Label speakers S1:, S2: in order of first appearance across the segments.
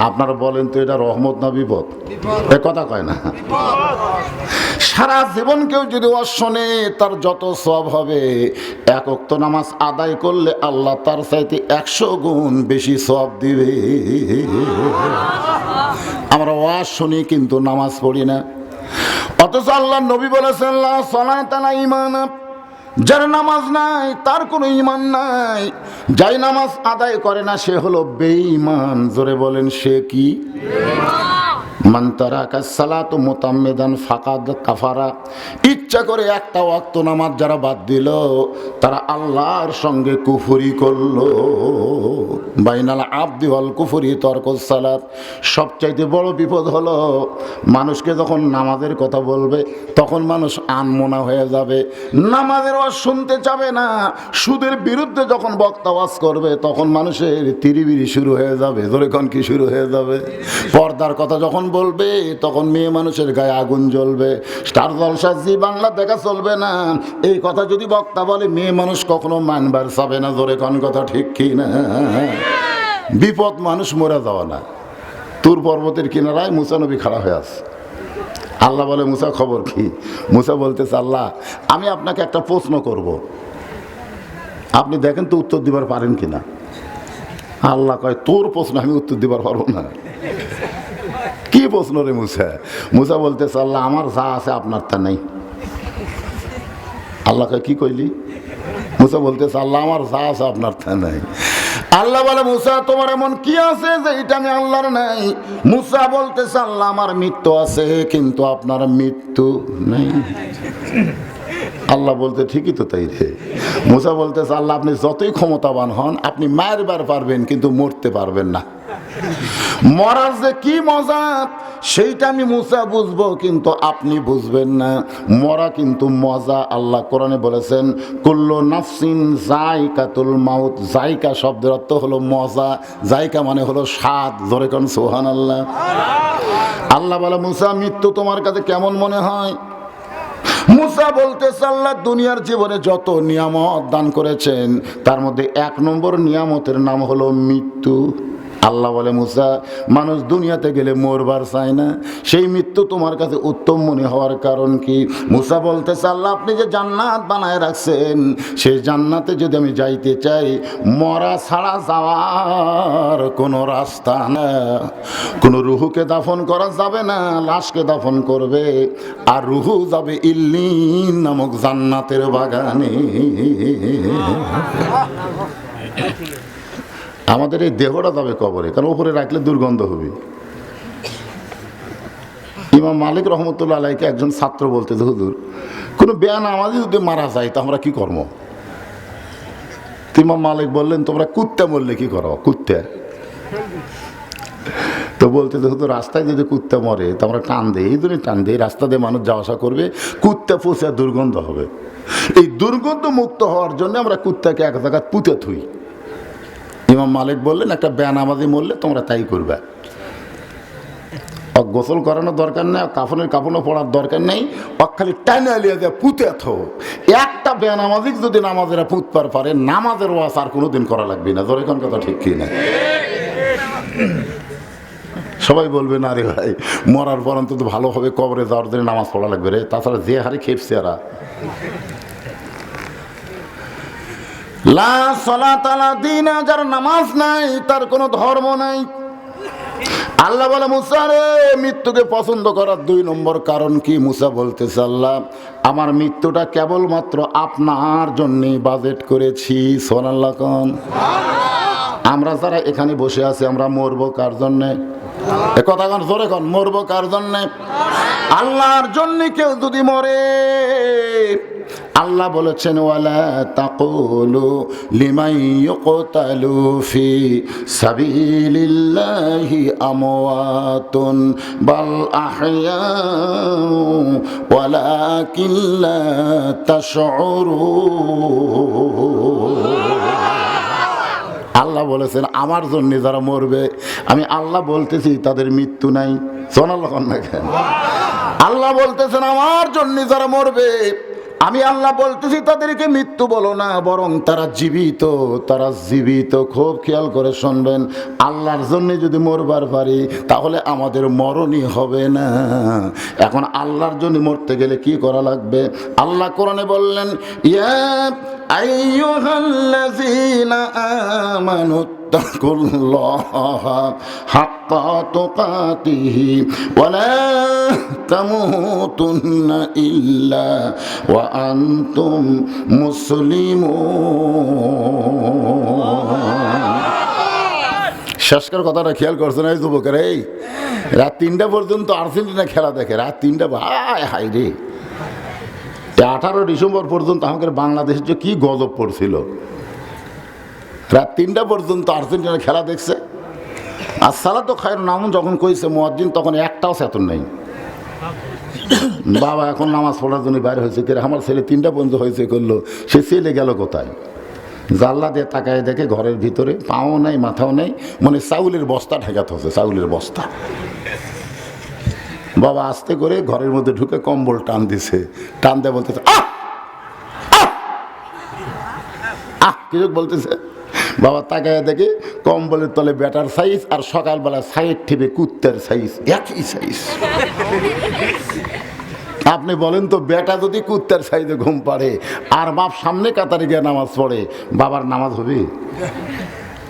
S1: আপনারা বলেন তো এটা রহমত না বিপদ? এ কথা কয় না। সারা জীবন কেউ যদি ওয়াজ শোনে তার যত সওয়াব হবে, এক ওয়াক্ত নামাজ আদায় করলে আল্লাহ তার চাইতে 100 গুণ বেশি সওয়াব দিবে। আমরা ওয়াজ শুনি কিন্তু নামাজ পড়ি না। অথচ আল্লাহ নবী বলেছেন লা সালাতা লা ঈমান, যার নামাজ নাই তার কোনো ঈমান নাই। যাই নামাজ আদায় করে না সে হলো বেঈমান। জোরে বলেন সে কি? মান তারাকা সালাতু মুতাম্মিদান ফাকাদ কাফারা। ইচ্ছা করে একটা ওয়াক্ত নামাজ যারা বাদ দিল তারা আল্লাহর সঙ্গে কুফরি করলো। বাইনাল আবদি ওয়াল কুফরি তরকুস সালাত। সবচাইতে বড় বিপদ হলো মানুষকে যখন নামাজের কথা বলবে তখন মানুষ আনমনা হয়ে যাবে, নামাজের ওয়াজ শুনতে চাবে না। সুদের বিরুদ্ধে যখন বক্তা ওয়াজ করবে তখন মানুষের তিরিবিরি শুরু হয়ে যাবে। ধরে কোন কি শুরু হয়ে যাবে? পর্দার কথা যখন বলবে তখন মেয়ে মানুষের গায়ে আগুন জ্বলবে। স্টার জলসা জি বাংলা দেখা চলবে না। এই কথা যদি বক্তা বলে মেয়ে মানুষ কখনো মানবার চাবে না। জোরে কোন কথা ঠিক কি না? বিপদ মানুষ মরে যাওয়া না। তুর পর্বতের কিনারায় মুসা নবী খাড়া হয়ে আছে। আল্লাহ বলে মুসা খবর কি? মুসা বলতেছে আল্লাহ আমি আপনাকে একটা প্রশ্ন করব, আপনি দেখেন তো উত্তর দিবার পারেন কিনা। আল্লাহ কয় তোর প্রশ্ন আমি উত্তর দিবার পারবো না। কি প্রশ্ন রে মুসা? মুসা বলতেছে আল্লাহ আমার যা আছে আপনার তা নেই। আল্লাহ কয় কি কইলি? মুসা বলতেছে আল্লাহ আমার যা আছে আপনার তা নাই। আল্লাহ বলে মুসা তোমার এমন কি আছে যে এটা আমি আল্লাহর নাই? মুসা বলতেছে আল্লাহ আমার মৃত্যু আছে কিন্তু আপনার মৃত্যু নেই। আল্লাহ বলতে ঠিকই তো তাই রে। মুসা বলতেছে আল্লাহ আপনি যতই ক্ষমতাবান হন আপনি মারবার পারবেন কিন্তু মরতে পারবেন না। মরার যে কি মজা সেইটা আমি মুসা বুঝবো কিন্তু আপনি বুঝবেন না। মরা কিন্তু মজা। আল্লাহ কোরআনে বলেছেন কুল্লু নাফসিন যায়কাতুল মাউত। যায়কা শব্দের অর্থ হলো মজা, যায়কা মানে হলো স্বাদ। জোরে কোন সুবহানাল্লাহ। আল্লাহ বলে মুসা মৃত্যু তোমার কাছে কেমন মনে হয়? মুসা বলতেছে আল্লাহ দুনিয়ার জীবনে যত নিয়ামত দান করেছেন তার মধ্যে 1 নম্বর নিয়ামতের নাম হলো মৃত্যু। আল্লাহ বলে মুসা মানুষ দুনিয়াতে গেলে মরবার চায় না, সেই মৃত্যু তোমার কাছে উত্তম মনে হওয়ার কারণ কি? মুসা বলতেছে আল্লাহ আপনি যে জান্নাত বানায় রাখছেন সেই জান্নাতে যদি আমি যাইতে চাই মরা ছাড়া যাওয়ার কোনো রাস্তা না। কোনো রুহুকে দাফন করা যাবে না, লাশকে দাফন করবে আর রুহু যাবে ইল্লিন নামক জান্নাতের বাগানে। আমাদের এই দেহটা যাবে কবরে, কারণ উপরে রাখলে দুর্গন্ধ হবে। ইমাম মালিক রহমতুল্লাহ আলাইকে একজন ছাত্র বলতেছে হুজুর কোনো বেনামাজি যদি মারা যায় তা আমরা কি করব? ইমাম মালিক বললেন তোমরা কুত্তা মরলে কি করো? কুত্তা তো বলতেছে হুজুর রাস্তায় যদি কুত্তা মরে তো আমরা টান দিই, এই জন্য টান দিই রাস্তা দিয়ে মানুষ যাওয়া আসা করবে, কুত্তা পুষে দুর্গন্ধ হবে। এই দুর্গন্ধ মুক্ত হওয়ার জন্য আমরা কুত্তাকে এক জায়গায় পুঁতে থুই। ইমাম মালিক বললেন একটা বেনামাজি মরলে তোমরা তাই করবে। গোসল করানোর দরকার নেই, কাফনের কাপড়ও পড়ার দরকার নেই, খালি টাইনে আলিয়া দেয় পুঁতে থো। একটা বেনামাজিক যদি নামাজেরা পুঁতবার পারে নামাজের ওয়াজ আর কোনোদিন করা লাগবে না। ধরে কোন কথা ঠিক কি না? সবাই বলবে না রে ভাই মরার পর অন্তত ভালোভাবে কবরে যাওয়ার জন্য নামাজ পড়া লাগবে রে, তাছাড়া যে হারে খেপছে এরা। লা সালাত আলা দিন, যার নামাজ নাই তার কোনো ধর্ম নাই। আল্লাহ বলে মুসা রে মৃত্যুকে পছন্দ করার 2 নম্বর কারণ কি? মুসা বলতেছে আল্লাহ আমার মৃত্যুটা কেবলমাত্র আপনার জন্যই বাজেট করেছি। সুবহানাল্লাহ কোন। আমরা যারা এখানে বসে আছি আমরা মরবো কার জন্যে? এ কথা কোন জোরে কোন, মরবো কার জন্যে? আল্লাহর জন্য। কেউ যদি মরে আল্লাহ বলেছেন ওয়ালা তাকুলু লিমান ইউকতালু ফি সাবিলিল্লাহি আমওয়াতুন বাল আহইয়াউ ওয়ালাকিন লা তাশউরুন। আল্লাহ বলেছেন আমার জন্য যারা মরবে আমি আল্লাহ বলতেছি তাদের মৃত্যু নাই। সোনাল্লাহ না কেন? আল্লাহ বলতেছেন আমার জন্য যারা মরবে আমি আল্লাহ বলতেছি তাদেরকে মৃত্যু বলো না, বরং তারা জীবিত, তারা জীবিত। খুব খেয়াল করে শুনবেন, আল্লাহর জন্য যদি মরবার পারি তাহলে আমাদের মরণই হবে না। এখন আল্লাহর জন্য মরতে গেলে কি করা লাগবে? আল্লাহ কোরআনে বললেন, ইয়া আইয়ুহাল্লাযীনা আমানু তাকুল্লাহা হাক্কা তুকাতিহি ওয়া লা তামুতুন্না ইল্লা ওয়া আনতুম মুসলিমুন। শেষকার কথাটা খেয়াল করছেন এই যুবকের? এই রাত ৩টা পর্যন্ত আর্জেন্টিনা খেলা দেখে, রাত ৩টা, হাই রে। 18 ডিসেম্বর পর্যন্ত আমাদের বাংলাদেশের যে কি গজব পড়ছিল, রাত 3টা পর্যন্ত আর্জেন্টিনা খেলা দেখছে। আর সালাতু খায়রুন নাম যখন কইছে মুয়াজ্জিন, তখন একটাও চেতন নেই। বাবা এখন নামাজ পড়ার জন্য বাইরে হয়েছে, কে আমার ছেলে 3টা পর্যন্ত হয়েছে করলো, সে ছেলে গেল কোথায়? জানলা দিয়ে তাকায় দেখে ঘরের ভিতরে পাও নাই, মাথাও নেই, মানে চাউলের বস্তা ঢেকাতে হচ্ছে, চাউলের বস্তা। বাবা আস্তে করে ঘরের মধ্যে ঢুকে কম্বল টান দিছে, টান দিয়ে বলতেছে আহ আহ কিছু বলতেছে। বাবা তাকায় দেখে কম্বলের তলে বেটার সাইজ আর সকালবেলা সাইড টিপে কুত্তার সাইজ, একই সাইজ। আপনি বলেন তো, বেটা যদি কুত্তার সাইজে ঘুম পাড়ে আর বাপ সামনে কাতারে গিয়ে নামাজ পড়ে, বাবার নামাজ হবে?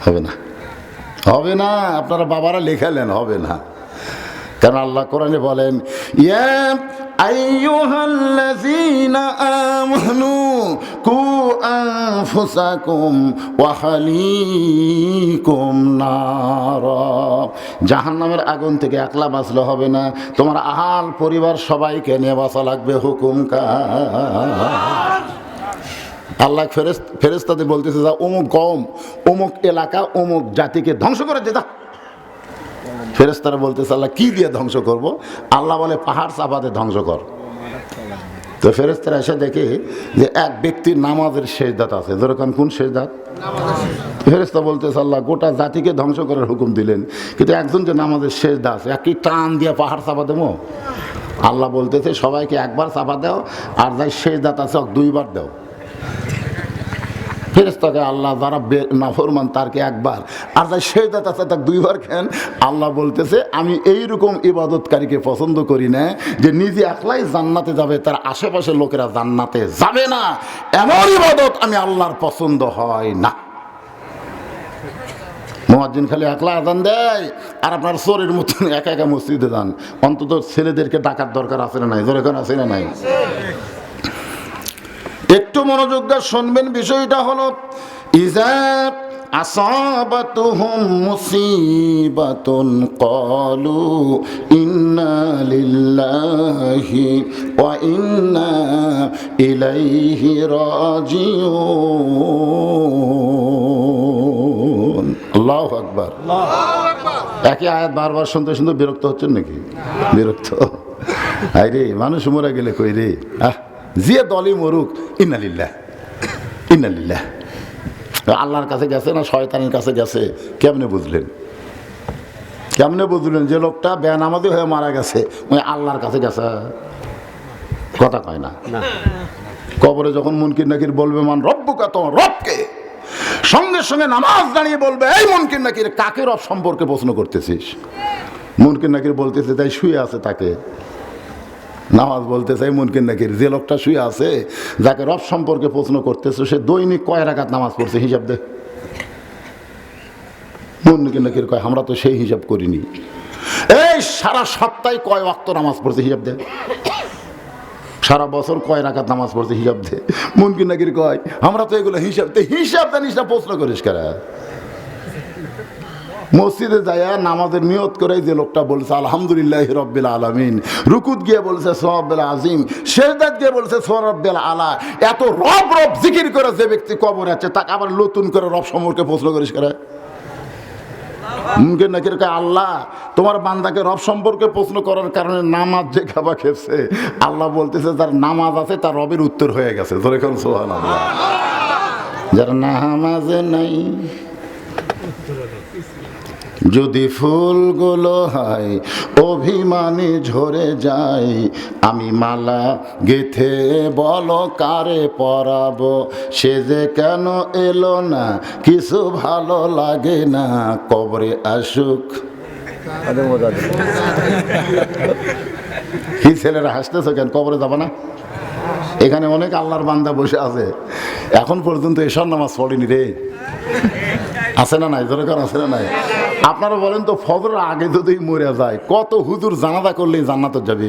S1: হবে না, হবে না। আপনারা বাবারা লেখালেন, হবে না। কারণ আল্লাহ কোরআনে বলেন, ইয়া আইয়ুহাল্লাযীনা আমানু কু আনফুসাকুম ওয়া আহলিকুম নারা। জাহান্নামের আগুন থেকে একলা বাঁচলে হবে না, তোমার আহাল পরিবার সবাইকে নিয়ে বাঁচা লাগবে। হুকুম কার? আল্লাহ ফেরেশতাদের বলতেছে, যা অমুক কওম, অমুক এলাকা, অমুক জাতিকে ধ্বংস করে দে। ফেরেশতারা বলতেছে, আল্লাহ কি দিয়ে ধ্বংস করব? আল্লাহ বলে, পাহাড় চাপাতে ধ্বংস কর। তো ফেরেশতারা এসে দেখে যে এক ব্যক্তির নামাজের সেজদাত আছে। যেরকম কোন সেজদাত? ফেরেশতা বলতেছে, আল্লাহ গোটা জাতিকে ধ্বংস করার হুকুম দিলেন, কিন্তু একজন যে নামাজের সেজদা আছে, একই টান দিয়ে পাহাড় চাপা দেবো? আল্লাহ বলতেছে, সবাইকে একবার চাপা দাও, আর যাই সেজদাত আছে 2বার দাও। ফেরেশতাকে আল্লাহ যারা নাফরমান তারকে একবার, আর যাই সেজদাত আছে তাকে 2বার খেন। আল্লাহ বলতেছে, আমি এইরকম ইবাদতকারীকে পছন্দ করি না যে নিজে একলাই জান্নাতে যাবে, তার আশেপাশের লোকেরা জান্নাতে যাবে না। এমন ইবাদত আমি আল্লাহর পছন্দ হয় না। মুয়াজ্জিন খালি একলা আযান দেয়, আর আপনার চোরের মতন একা একা মসজিদে যান। অন্তত ছেলেদেরকে ডাকার দরকার আছে না নাই? যেরকম আছে না নাই? একটু মনোযোগ দিয়ে শুনবেন। বিষয়টা হলো, ইজা আসাবাতুহুম মুসিবাতুন ক্বালু ইন্না লিল্লাহি ওয়া ইন্না ইলাইহি রাজিউন। আল্লাহু আকবার। একই আয়াত বারবার শুনতে শুনতে বিরক্ত হচ্ছেন নাকি? বিরক্ত? আরে মানুষ মরে গেলে কই রে, যে দলই মরুক, ইন্না লিল্লাহ ইন্না লিল্লাহ। আল্লাহর কাছে গেছে না শয়তানের কাছে গেছে? কেমনে বুঝলেন? কেমনে বুঝলেন যে লোকটা বেনামাজি হয়ে মারা গেছে ওই আল্লাহর কাছে গেছে? কথা কয় না। কবরে যখন মুনকির নাকির বলবে, মান রব্বুকা, তোমার রবকে, সঙ্গে সঙ্গে নামাজ দাঁড়িয়ে বলবে, এই মুনকির নাকির, কাকে রব সম্পর্কে প্রশ্ন করতেছিস? মুনকির নাকির বলতেছে, তাই শুয়ে আছে তাকে। নামাজ বলতে চাই মুনকির নাকির, যে লোকটা শুয়ে আছে যাকে রব সম্পর্কে প্রশ্ন করতেছে, সে দৈনিক কয় রাকাত নামাজ পড়ছে হিসাব দে। মুনকির নাকির কয়, আমরা তো সেই হিসাব করিনি। এই সারা সপ্তাহে কয় ওয়াক্ত নামাজ পড়ছে হিসাব দে। সারা বছর কয় রাকাত নামাজ পড়ছে হিসাব দে। মুনকির নাকির কয়, আমরা তো এগুলো হিসাব জানিস না, প্রশ্ন করিস কারা? মসজিদে যায় নামাজের নিয়ত করে যে লোকটা বলছে আলহামদুলিল্লাহ রব্বিল আলামিন, রুকুত গিয়ে বলছে সুবহানাল আজিম, সিজদাত গিয়ে বলছে সুবহান রাব্বিল আলা, এত রব রব জিকির করে যে ব্যক্তি কবরে আছে, তাকে আবার নতুন করে রব সম্পর্কে প্রশ্ন করিস করে? মুনকির নাকির কয়, আল্লাহ তোমার বান্দাকে রব সম্পর্কে প্রশ্ন করার কারণে নামাজ যে খাবা খেয়েছে, আল্লাহ বলতেছে যার নামাজ আছে তার রবের উত্তর হয়ে গেছে। ধরে কোন সুবহানাল্লাহ। যার নামাজ নাই, যদি ফুলগুলো হয় অভিমানী ঝরে যায়, আমি মালা গেথে বলো কারে পরাবো, সে যে কেন এলো না কিছু ভালো লাগে না, কবরে আসুক। কি ছেলেরা হাসতেছ কেন? কবরে যাবা না? এখানে অনেক আল্লাহর বান্দা বসে আছে, এখন পর্যন্ত এসব নামাজ পড়েনি রে। আছে না নাই? জোরে কর, আছে না নাই? আপনারা বলেন তো, ফজরের আগে যদি মরে যায়, কত হুজুর জানাজা করলে জান্নাতে যাবে?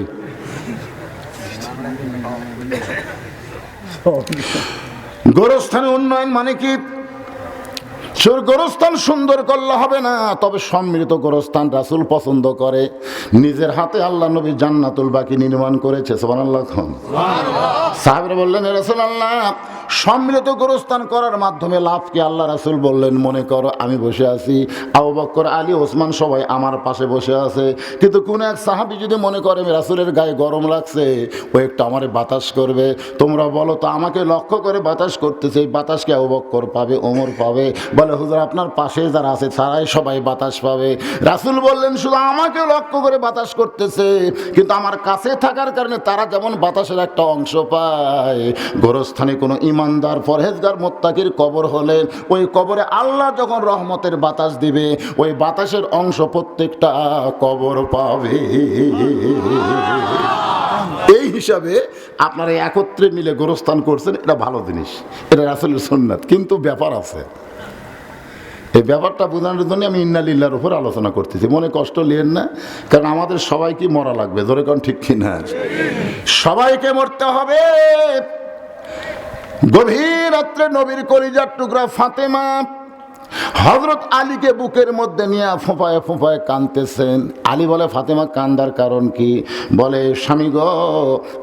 S1: গোরস্থানে উন্নয়ন মানে কি? গোরস্থান সুন্দর করলে হবে না, তবে সম্মিলিত গোরস্থান রাসূল পছন্দ করে। নিজের হাতে আল্লাহ নবী জান্নাতুল বাকি নির্মাণ করেছে। সুবহানাল্লাহ। সাহাবীরা বললেন, হে রাসূলুল্লাহ, সম্মিলিত গোরস্থান করার মাধ্যমে লাভ কি? আল্লাহ রাসূল বললেন, মনে করো আমি বসে আছি, আবু বকর, আলী, ওসমান সবাই আমার পাশে বসে আছে, কিন্তু কোন এক সাহাবী যদি মনে করে রাসূলের গায়ে গরম লাগছে, ও একটু আমারে বাতাস করবে, তোমরা বলো তো আমাকে লক্ষ্য করে বাতাস করতেছে, এই বাতাসকে আবু বকর পাবে, ওমর পাবে? বলে, হুজুর আপনার পাশে যারা আছে তারাই সবাই বাতাস পাবে। রাসূল বললেন, শুধু আমাকে লক্ষ্য করে বাতাস করতেছে, কিন্তু আমার কাছে থাকার কারণে তারা যেমন বাতাসের একটা অংশ পায়। গোরস্থানে কোনো ইমানদার, পরহেজগার, মুত্তাকির কবর হলে ওই কবরে আল্লাহ যখন রহমতের বাতাস দিবে, ওই বাতাসের অংশ প্রত্যেকটা কবর পাবে। এই হিসাবে আপনারা একত্রে মিলে গোরস্থান করছেন, এটা ভালো জিনিস, এটা রাসূলের সুন্নাত। কিন্তু ব্যাপার আছে, এই ব্যাপারটা বোঝানোর জন্য আমি ইন্না লিল্লাহর উপর আলোচনা করতেছি। মনে কষ্ট নিয়েন না, কারণ আমাদের সবাইকে মরা লাগবে। জোরে কোন ঠিক কিনা? সবাইকে মরতে হবে। গভীর রাত্রে নবীর কলিজার টুকরা ফাতেমা হযরত আলীকে বুকের মধ্যে নিয়ে ফোঁপায় ফোঁপায় কাঁদতেছেন। আলী বলে, ফাতেমা কান্দার কারণ কি? বলে, স্বামী গো,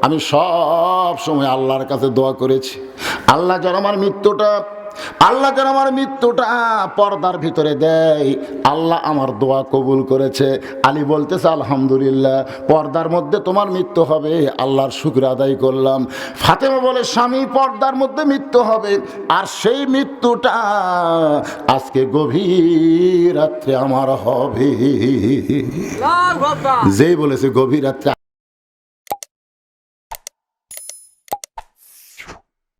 S1: আমি সব সময় আল্লাহর কাছে দোয়া করেছি, আল্লাহ যেন আমার মৃত্যুটা পর্দার ভিতরে দেয়। আল্লাহ আমার দোয়া কবুল করেছে। আলী বলতেছে, আলহামদুলিল্লাহ, পর্দার মধ্যে তোমার মৃত্যু হবে, আল্লাহর শুকর আদায় করলাম। ফাতেমা বলে, স্বামী, পর্দার মধ্যে মৃত্যু হবে, আর সেই মৃত্যুটা আজকে গভীর রাত্রে আমার হবে। যেই বলেছে গভীর রাত্রে